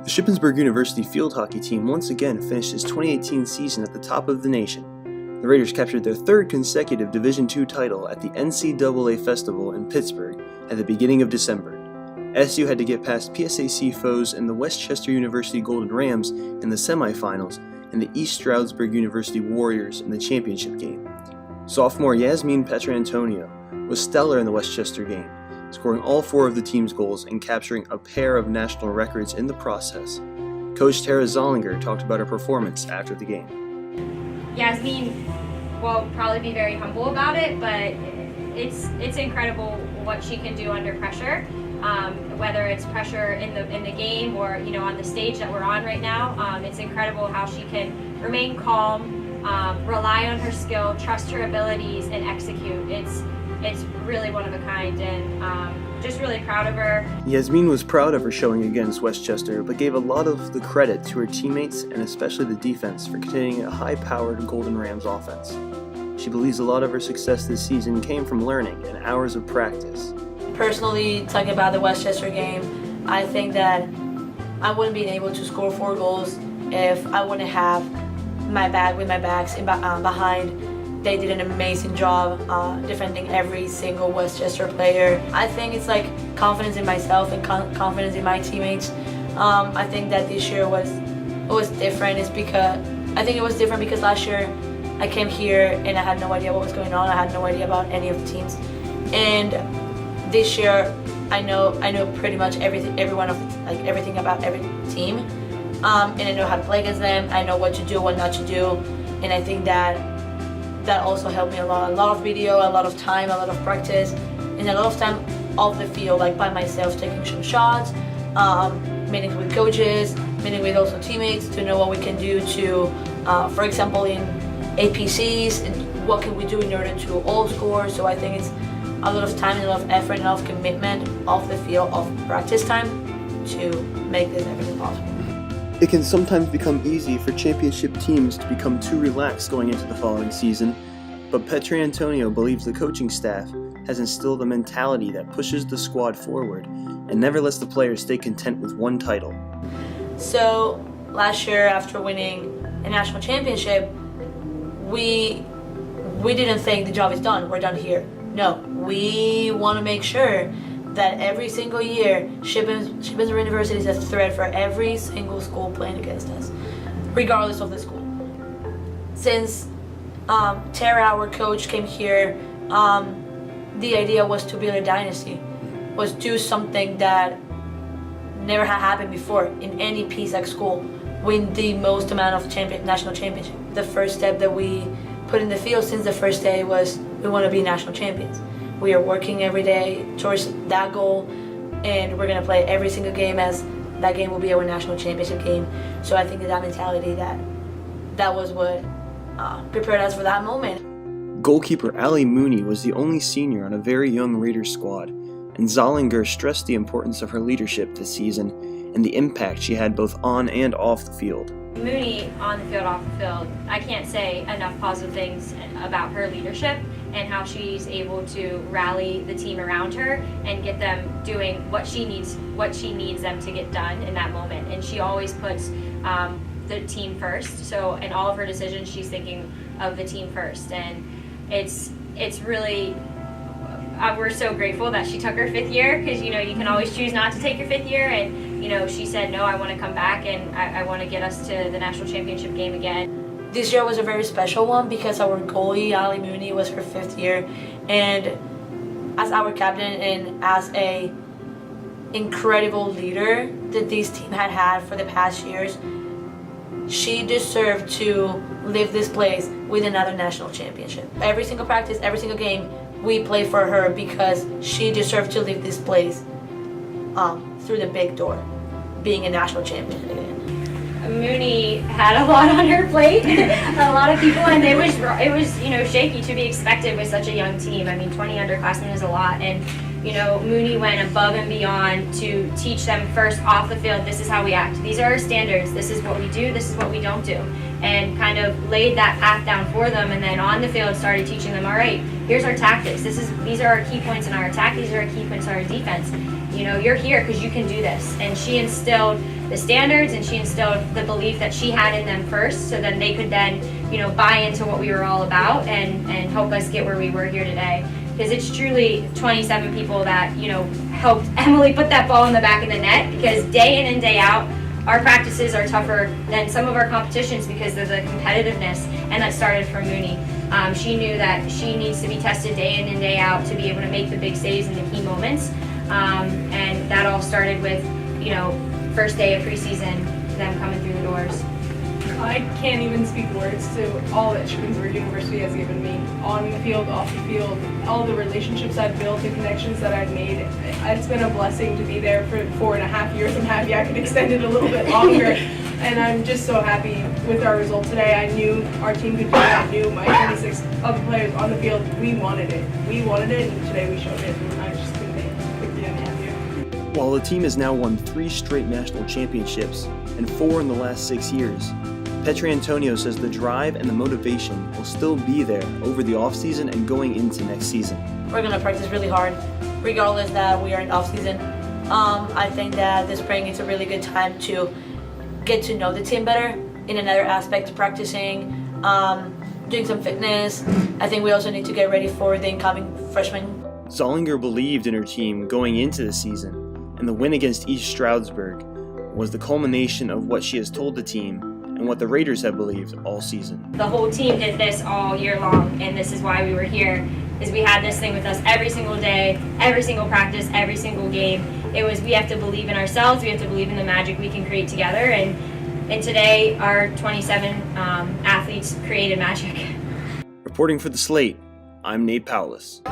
The Shippensburg University field hockey team once again finished its 2018 season at the top of the nation. The Raiders captured their third consecutive Division II title at the NCAA Festival in Pittsburgh at the beginning of December. SU had to get past PSAC foes in the Westchester University Golden Rams in the semifinals and the East Stroudsburg University Warriors in the championship game. Sophomore Jazmin Petrantonio was stellar in the Westchester game, scoring all 4 of the team's goals and capturing a pair of national records in the process. Coach Tara Zollinger talked about her performance after the game. Jazmin will probably be very humble about it, but it's incredible what she can do under pressure. Whether it's pressure in the game or on the stage that we're on right now, it's incredible how she can remain calm, rely on her skill, trust her abilities, and execute. It's really one of a kind, and just really proud of her. Jazmin was proud of her showing against Westchester, but gave a lot of the credit to her teammates and especially the defense for containing a high-powered Golden Rams offense. She believes a lot of her success this season came from learning and hours of practice. Personally, talking about the Westchester game, I think that I wouldn't be able to score 4 goals if I wouldn't have my backs behind. They did an amazing job defending every single Westchester player. I think it's like confidence in myself and confidence in my teammates. I think that this year was different. I think it was different because last year I came here and I had no idea what was going on. I had no idea about any of the teams, and this year I know pretty much everything about every team, and I know how to play against them. I know what to do, what not to do, and I think that also helped me a lot. A lot of video, a lot of time, a lot of practice, and a lot of time off the field, like by myself, taking some shots, meeting with coaches, meeting with also teammates to know what we can do to, for example, in APCs, and what can we do in order to all score. So I think it's a lot of time, and a lot of effort, and a lot of commitment off the field, off practice time, to make this everything possible. It can sometimes become easy for championship teams to become too relaxed going into the following season, but Petrantonio believes the coaching staff has instilled a mentality that pushes the squad forward and never lets the players stay content with one title. So last year, after winning a national championship, we didn't think the job is done, we're done here. No, we want to make sure that every single year, Shippensburg University is a threat for every single school playing against us, regardless of the school. Since Tara, our coach, came here, the idea was to build a dynasty, was do something that never had happened before in any PSAC school, win the most amount of national championship. The first step that we put in the field since the first day was we want to be national champions. We are working every day towards that goal, and we're going to play every single game as that game will be our national championship game. So I think that mentality, that was what prepared us for that moment. Goalkeeper Allie Mooney was the only senior on a very young Raiders squad, and Zollinger stressed the importance of her leadership this season and the impact she had both on and off the field. Mooney, on the field, off the field, I can't say enough positive things about her leadership and how she's able to rally the team around her and get them doing what she needs them to get done in that moment. And she always puts the team first. So in all of her decisions, she's thinking of the team first. And it's really, we're so grateful that she took her 5th year, because you can always choose not to take your 5th year, and she said, no, I want to come back and I want to get us to the national championship game again. This year was a very special one because our goalie, Allie Mooney, was her 5th year, and as our captain and as a incredible leader that this team had for the past years, she deserved to leave this place with another national championship. Every single practice, every single game, we play for her because she deserved to leave this place through the big door, being a national champion again. Mooney had a lot on her plate, a lot of people, and it was shaky to be expected with such a young team. I mean, 20 underclassmen is a lot, and Mooney went above and beyond to teach them first off the field, this is how we act, these are our standards, this is what we do, this is what we don't do. and kind of laid that path down for them, and then on the field started teaching them, all right, here's our tactics. These are our key points in our attack. These are our key points in our defense. You know, you're here because you can do this. And she instilled the standards, and she instilled the belief that she had in them first, so then they could then, you know, buy into what we were all about and help us get where we were here today. Because it's truly 27 people that, you know, helped Emily put that ball in the back of the net, because day in and day out, our practices are tougher than some of our competitions because of the competitiveness, and that started from Mooney. She knew that she needs to be tested day in and day out to be able to make the big saves in the key moments, and that all started with, you know, first day of preseason, them coming through the doors. I can't even speak words to all that Shrewsbury University has given me, on the field, off the field, all the relationships I've built, the connections that I've made. It's been a blessing to be there for 4.5 years. I'm happy I could extend it a little bit longer, and I'm just so happy with our result today. I knew our team could do it. I knew my 26 other players on the field, we wanted it. We wanted it, and today we showed it, and I just couldn't be any happier. While the team has now won 3 straight national championships and 4 in the last 6 years, Petrantonio says the drive and the motivation will still be there over the offseason and going into next season. We're going to practice really hard, regardless that we are in off-season. I think that this spring is a really good time to get to know the team better in another aspect of practicing, doing some fitness. I think we also need to get ready for the incoming freshmen. Zollinger believed in her team going into the season, and the win against East Stroudsburg was the culmination of what she has told the team and what the Raiders have believed all season. The whole team did this all year long, and this is why we were here, is we had this thing with us every single day, every single practice, every single game. It was, we have to believe in ourselves, we have to believe in the magic we can create together, and today our 27 athletes created magic. Reporting for the Slate, I'm Nate Powless.